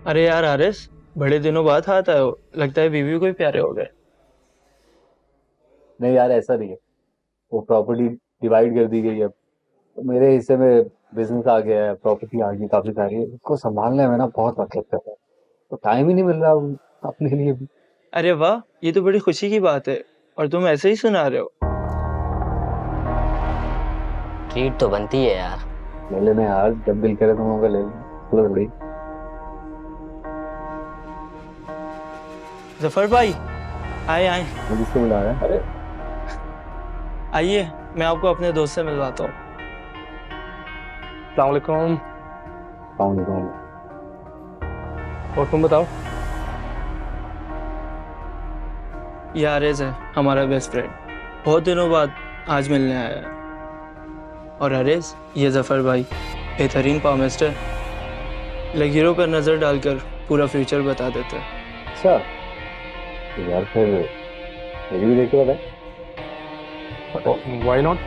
अरे यार हारिस, बड़े दिनों बाद हाथ आए हो। लगता है बीवी को ही प्यारे हो गए। नहीं यार, ऐसा नहीं है। वो प्रॉपर्टी डिवाइड कर दी गई है। तो मेरे हिस्से में बिजनेस आ गया है, प्रॉपर्टी आ गई काफी सारी, उसको संभालने में ना बहुत वक्त लगता है। तो टाइम ही नहीं मिल रहा अपने लिए भी। अरे वाह, ये तो बड़ी खुशी की बात है। और तुम ऐसे ही सुना रहे हो। ट्रीट तो बनती है यार। ले लेने यार, जब दिल करे तुम लोगों का ले लेना। चलो थोड़ी। जफर भाई, आए आए। मैं किसको बुला रहा है? अरे आइए, मैं आपको अपने दोस्त से मिलवाता हूँ। अस्सलाम वालेकुम। पाऊंगी पाऊंगी। और तुम बताओ। ये हारिस है, हमारा बेस्ट फ्रेंड। बहुत दिनों बाद आज मिलने आया है। और हारिस, ये जफर भाई, बेहतरीन पामिस्ट है। लकीरों पर नजर डालकर पूरा फ्यूचर बता देते हैं। अच्छा, तो यार फिर मेरी भी देख के बताए। Why not.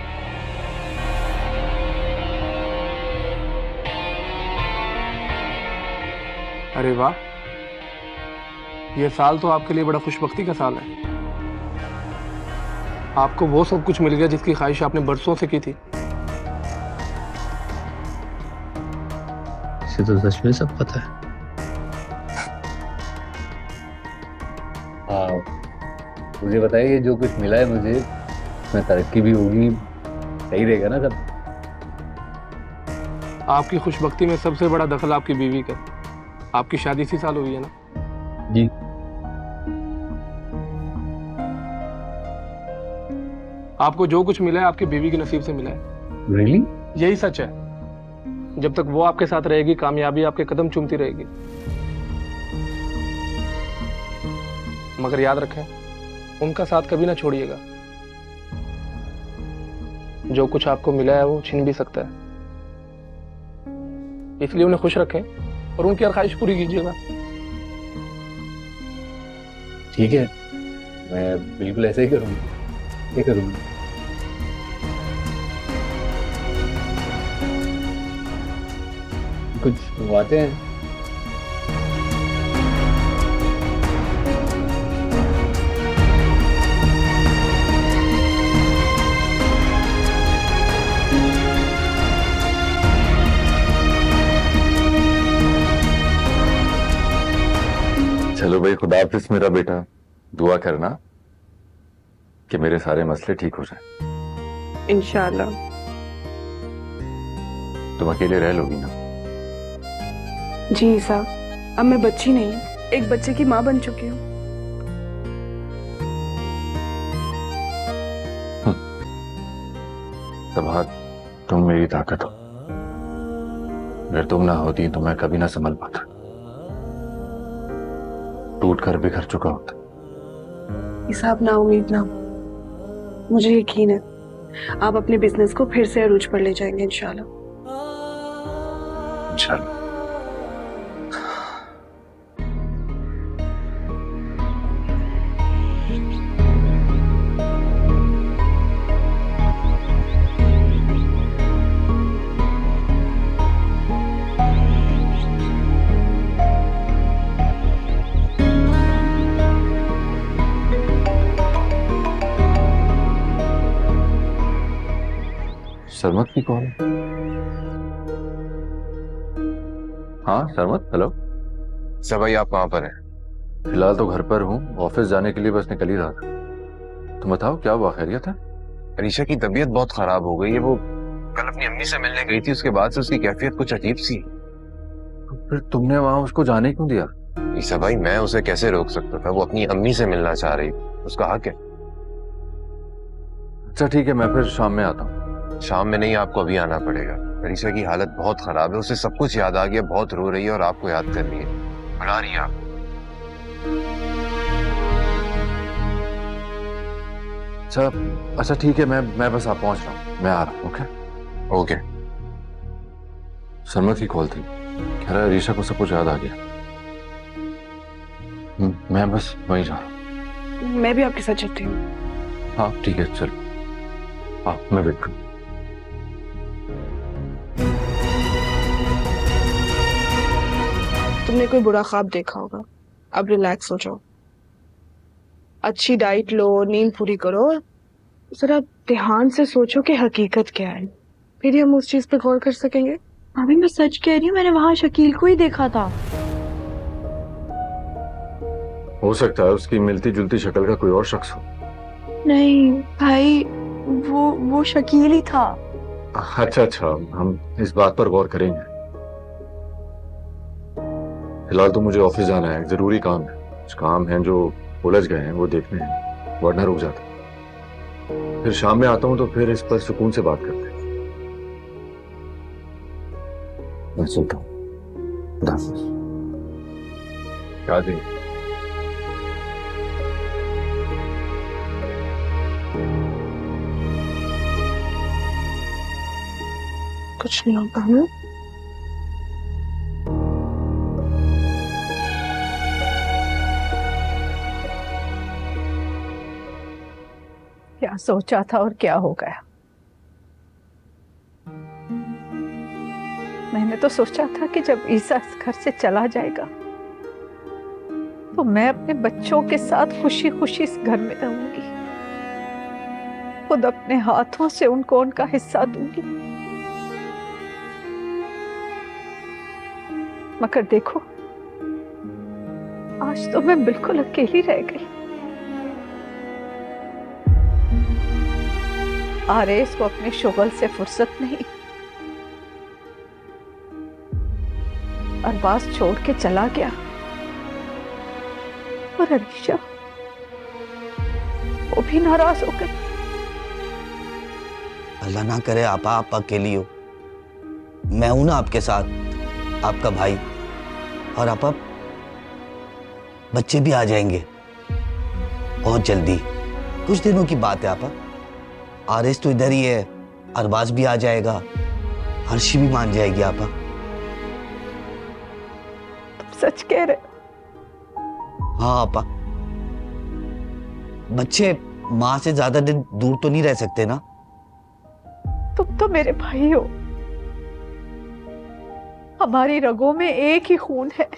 अरे वाह, ये साल तो आपके लिए बड़ा खुशबख्ती का साल है। आपको वो सब कुछ मिल गया जिसकी ख्वाहिश आपने बरसों से की थी। इसे तो सच में सब पता है। हाँ, मुझे बताइए, जो कुछ मिला है मुझे, उसमें तरक्की भी होगी, सही रहेगा ना सब? आपकी खुशबख्ती में सबसे बड़ा दखल आपकी बीवी का। आपकी शादी इसी साल हुई है ना। जी। आपको जो कुछ मिला है आपकी बीवी के नसीब से मिला है। रियली? यही सच है। जब तक वो आपके साथ रहेगी, कामयाबी आपके कदम चूमती रहेगी। मगर याद रखें, उनका साथ कभी ना छोड़िएगा। जो कुछ आपको मिला है वो छीन भी सकता है, इसलिए उन्हें खुश रखें और उनकी हर ख्वाहिश पूरी कीजिएगा। ठीक है, मैं बिल्कुल ऐसे ही करूँगा। क्या करूँगा? कुछ मंगवाते हैं। चलो भाई, खुदा हाफिज मेरा बेटा। दुआ करना कि मेरे सारे मसले ठीक हो जाए। इंशाल्लाह। तुम अकेले रह लोगी ना? जी साहब, अब मैं बच्ची नहीं, एक बच्चे की माँ बन चुकी हूँ। तबा, तुम मेरी ताकत हो। अगर तुम ना होती तो मैं कभी ना संभल पाता, टूट कर बिखर चुका होता। साहब ना उम्मीद ना हो। मुझे यकीन है आप अपने बिजनेस को फिर से अरूज पर ले जाएंगे इंशाल्लाह। इंशाल्लाह। सरमत की कॉल? हाँ सरमत, हेलो। सर भाई, आप कहाँ पर हैं? फिलहाल तो घर पर हूँ, ऑफिस जाने के लिए बस निकल ही रहा था। तुम बताओ, क्या हुआ? खैरियत है? अरीशा की तबीयत बहुत खराब हो गई है। वो कल अपनी अम्मी से मिलने गई थी, उसके बाद से उसकी कैफियत कुछ अजीब सी है। तो फिर तुमने वहां उसको जाने क्यों दिया? ईसा भाई, मैं उसे कैसे रोक सकता था? वो अपनी अम्मी से मिलना चाह रही, उसका हक है। अच्छा ठीक है, मैं फिर शाम में आता हूँ। शाम में नहीं, आपको अभी आना पड़ेगा। अरीशा की हालत बहुत खराब है, उसे सब कुछ याद आ गया, बहुत रो रही है और आपको याद कर रही है, बुला रही है आप। अच्छा अच्छा ठीक है, मैं बस आप पहुंच रहा हूँ, मैं आ रहा हूँ। Okay okay. सरमत की कॉल थी, कह रहा है रीशा को सब कुछ याद आ गया। मैं बस वहीं जा रहा हूँ। मैं भी आपके साथ चलती हूँ। हाँ ठीक है, चलो। हाँ, मैं वेट करूँ। तुमने कोई बुरा ख्वाब देखा होगा। अब रिलैक्स हो जाओ, अच्छी डाइट लो, नींद पूरी करो, जरा ध्यान से सोचो कि हकीकत क्या है, फिर ही हम उस चीज पे गौर कर सकेंगे। भाभी मैं सच कह रही हूँ, मैंने वहां शकील को ही देखा था। हो सकता है उसकी मिलती जुलती शक्ल का कोई और शख्स हो। नहीं भाई, वो शकील ही था। अच्छा अच्छा, हम इस बात पर गौर करेंगे। फिलहाल तो मुझे ऑफिस जाना है, जरूरी काम है। कुछ काम है जो उलझ गए हैं, वो देखने हैं, वरना रुक जाता। फिर शाम में आता हूं तो फिर इस पर सुकून से बात करते हैं। मैं चलता हूँ। क्या जी? कुछ नहीं होगा। हमें क्या सोचा था और क्या हो गया। मैंने तो सोचा था कि जब ईसा इस घर से चला जाएगा तो मैं अपने बच्चों के साथ खुशी खुशी इस घर में रहूंगी, खुद अपने हाथों से उनको उनका हिस्सा दूंगी। मगर देखो, आज तो मैं बिल्कुल अकेली रह गई। आरेस को अपने शुगल से फुर्सत नहीं, अरबाज छोड़ के चला गया, और अनीशा वो भी नाराज हो गई। अल्लाह ना करे आपा आप अकेली हो, मैं हूं ना आपके साथ, आपका भाई। और आपा बच्चे भी आ जाएंगे बहुत जल्दी, कुछ दिनों की बात है आपा। आरिस तो इधर ही है, अरबाज भी आ जाएगा, हर्षी भी मान जाएगी आपा। तुम सच कह रहे? हाँ आपा, बच्चे माँ से ज्यादा दिन दूर तो नहीं रह सकते ना। तुम तो मेरे भाई हो, हमारी रगों में एक ही खून है।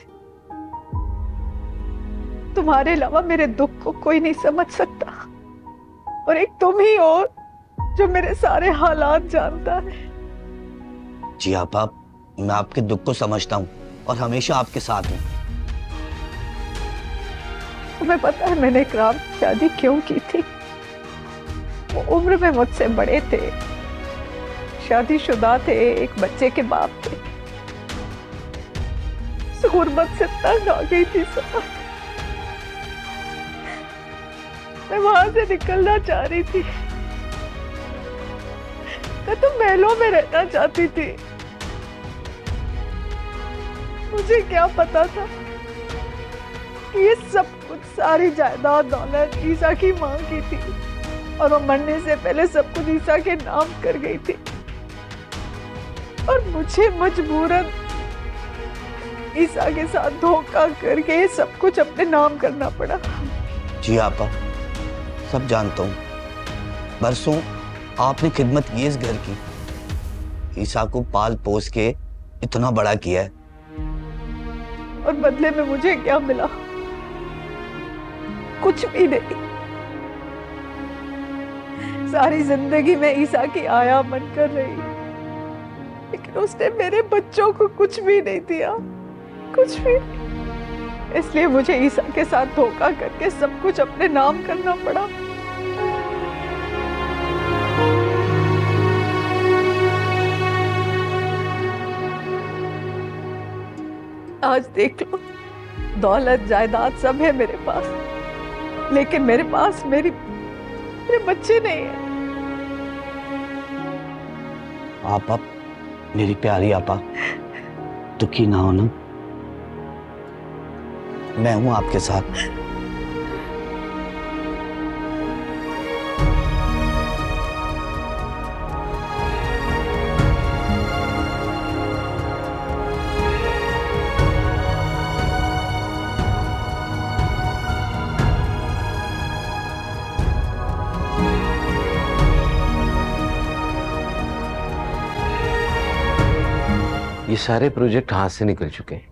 तुम्हारे अलावा मेरे दुख को कोई नहीं समझ सकता, और एक तुम ही हो जो मेरे सारे हालात जानता है। जी आपा, मैं आपके दुख को समझता हूँ और हमेशा आपके साथ हूँ। तुम्हें पता है मैंने इकराम की शादी क्यों की थी? वो उम्र में मुझसे बड़े थे, शादीशुदा थे, एक बच्चे के बाप थे। उस गुर्बत से तंग आ गई थी सब। मैं वहां से निकलना चाह रही थी, मैं तो महलों में रहना चाहती थी। मुझे क्या पता था कि ये सब कुछ, सारी जायदाद दौलत ईसा की मां की थी, और वो मरने से पहले सब कुछ ईसा के नाम कर गई थी, और मुझे मजबूरन ईसा के साथ धोखा करके ये सब कुछ अपने नाम करना पड़ा। जी आपा, सब जानता हूँ। बरसों आपने खिदमत की इस घर की, ईसा को पाल पोस के इतना बड़ा किया है, और बदले में मुझे क्या मिला? कुछ भी नहीं। सारी जिंदगी में ईसा की आया बनकर रही, लेकिन उसने मेरे बच्चों को कुछ भी नहीं दिया, कुछ भी। इसलिए मुझे ईसा के साथ धोखा करके सब कुछ अपने नाम करना पड़ा। आज देख लो, दौलत जायदाद सब है मेरे पास, लेकिन मेरे पास मेरे बच्चे नहीं है। आपा, मेरी प्यारी आपा, दुखी ना हो ना, मैं हूं आपके साथ। ये सारे प्रोजेक्ट हाथ से निकल चुके हैं,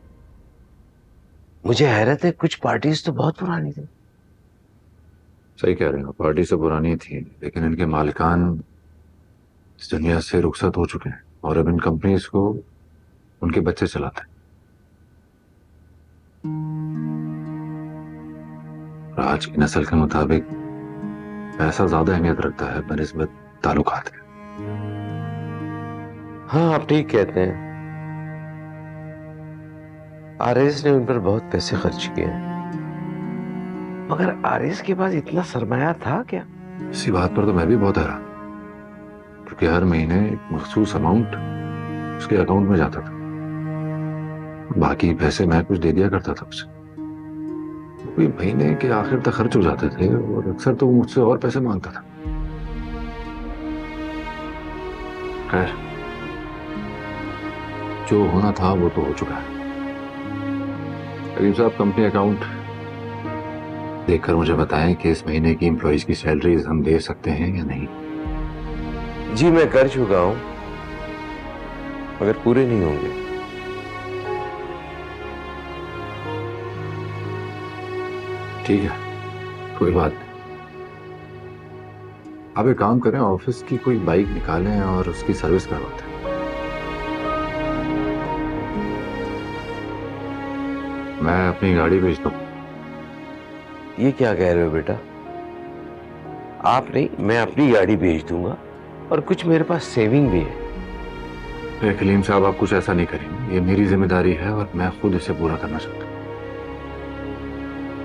मुझे हैरत है, कुछ पार्टीज तो बहुत पुरानी थी। सही कह रहे हो, पार्टी से पुरानी थी, लेकिन इनके मालिकान इस दुनिया से रुखसत हो चुके हैं और अब इन कंपनीज को उनके बच्चे चलाते हैं। और आज की नस्ल के मुताबिक पैसा ज्यादा अहमियत रखता है बनिस्बत ताल्लुकात के। हाँ, आप ठीक कहते हैं। आरएस ने उन पर बहुत पैसे खर्च किए हैं, मगर आरएस के पास इतना सरमाया था क्या? इसी बात पर तो मैं भी बहुत हैरान, क्योंकि हर महीने एक मखसूस अमाउंट उसके अकाउंट में जाता था, बाकी पैसे मैं कुछ दे दिया करता था उसे। कोई महीने के आखिर तक खर्च हो जाते थे और अक्सर तो वो मुझसे और पैसे मांगता था। खैर, जो होना था वो तो हो चुका है। करीम साहब, कंपनी अकाउंट देखकर मुझे बताएं कि इस महीने की एम्प्लॉइज की सैलरीज हम दे सकते हैं या नहीं। जी, मैं कर चुका हूं, मगर पूरे नहीं होंगे। ठीक है, कोई बात नहीं। आप एक काम करें, ऑफिस की कोई बाइक निकालें और उसकी सर्विस करवाते हैं। मैं अपनी गाड़ी भेजता हूँ। ये क्या कह रहे हो बेटा? आप नहीं, मैं अपनी गाड़ी भेज दूंगा, और कुछ मेरे पास सेविंग भी है। खलीम साहब, आप कुछ ऐसा नहीं करेंगे, ये मेरी जिम्मेदारी है और मैं खुद इसे पूरा करना चाहता हूँ।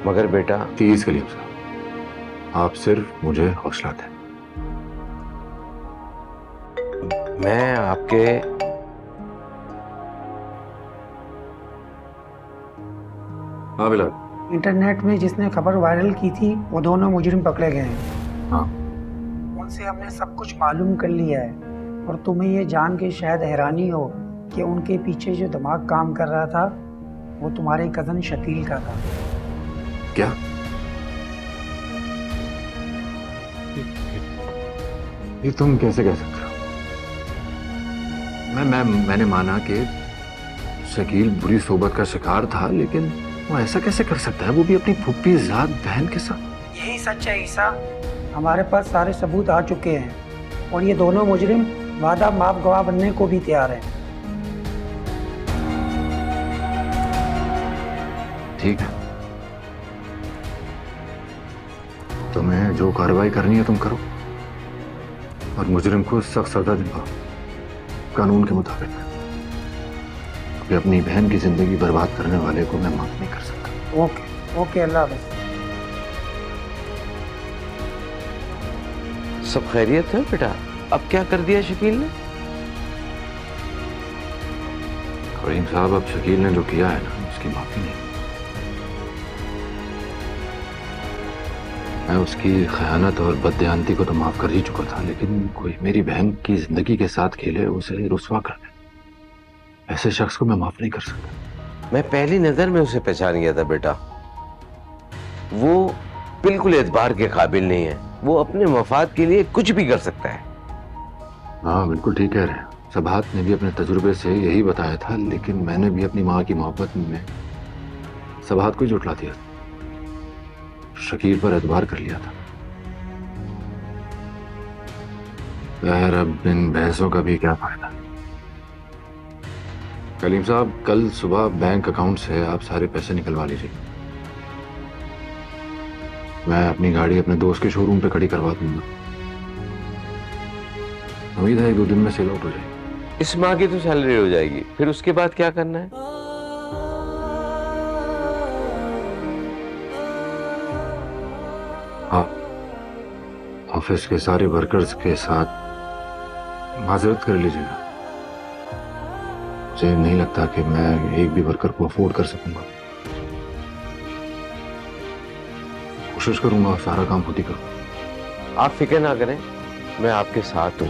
मगर बेटा, प्लीज खलीम साहब, आप सिर्फ मुझे हौसला दें। मैं आपके हाँ बिलाल। इंटरनेट में जिसने खबर वायरल की थी वो दोनों मुजरिम पकड़े गए हैं। हाँ, उनसे हमने सब कुछ मालूम कर लिया है, और तुम्हें ये जान के शायद हैरानी हो कि उनके पीछे जो दिमाग काम कर रहा था वो तुम्हारे कजन शकील का था। क्या? ये तुम कैसे कह सकते हो? मैंने माना कि शकील बुरी सोबत का शिकार था, लेकिन वो ऐसा कैसे कर सकता है, वो भी अपनी फूफी ज़ात बहन के साथ? यही सच है ईसा, हमारे पास सारे सबूत आ चुके हैं, और ये दोनों मुजरिम वादा माफ गवाह बनने को भी तैयार हैं। ठीक है, तुम्हें जो कार्रवाई करनी है तुम करो, और मुजरिम को सख्त सजा दिलाओ कानून के मुताबिक। कि अपनी बहन की जिंदगी बर्बाद करने वाले को मैं माफ नहीं कर सकता। ओके ओके, अल्लाह हाफ़िज़। सब खैरियत है बेटा? अब क्या कर दिया शकील ने? करीम साहब, अब शकील ने जो किया है ना, उसकी माफी नहीं। मैं उसकी खयानत और बददियानती को तो माफ कर ही चुका था, लेकिन कोई मेरी बहन की जिंदगी के साथ खेले, उसे रुस्वा कर दे, ऐसे शख्स को मैं माफ नहीं कर सकता। मैं पहली नजर में उसे पहचान गया था बेटा। वो बिल्कुल एतबार के काबिल नहीं है, वो अपने मफाद के लिए कुछ भी कर सकता है। हाँ, बिल्कुल ठीक कह रहे हैं। सबात ने भी अपने तजुर्बे से यही बताया था, लेकिन मैंने भी अपनी माँ की मोहब्बत में सबात को ही जुटला दिया, शकील पर एतबार कर लिया था। खैर, अब इन बहसों का भी क्या फायदा। कलीम साहब, कल सुबह बैंक अकाउंट से आप सारे पैसे निकलवा लीजिए। मैं अपनी गाड़ी अपने दोस्त के शोरूम पे खड़ी करवा दूंगा। उम्मीद है 1-2 दिन में सेल आउट हो जाएगी। इस माह की तो सैलरी हो जाएगी, फिर उसके बाद क्या करना है? हाँ, ऑफिस के सारे वर्कर्स के साथ माजरत कर लीजिएगा। मुझे नहीं लगता कि मैं एक भी वर्कर को अफोर्ड कर सकूंगा। कोशिश करूंगा सारा काम खुद ही करूं। आप फिक्र ना करें, मैं आपके साथ हूं।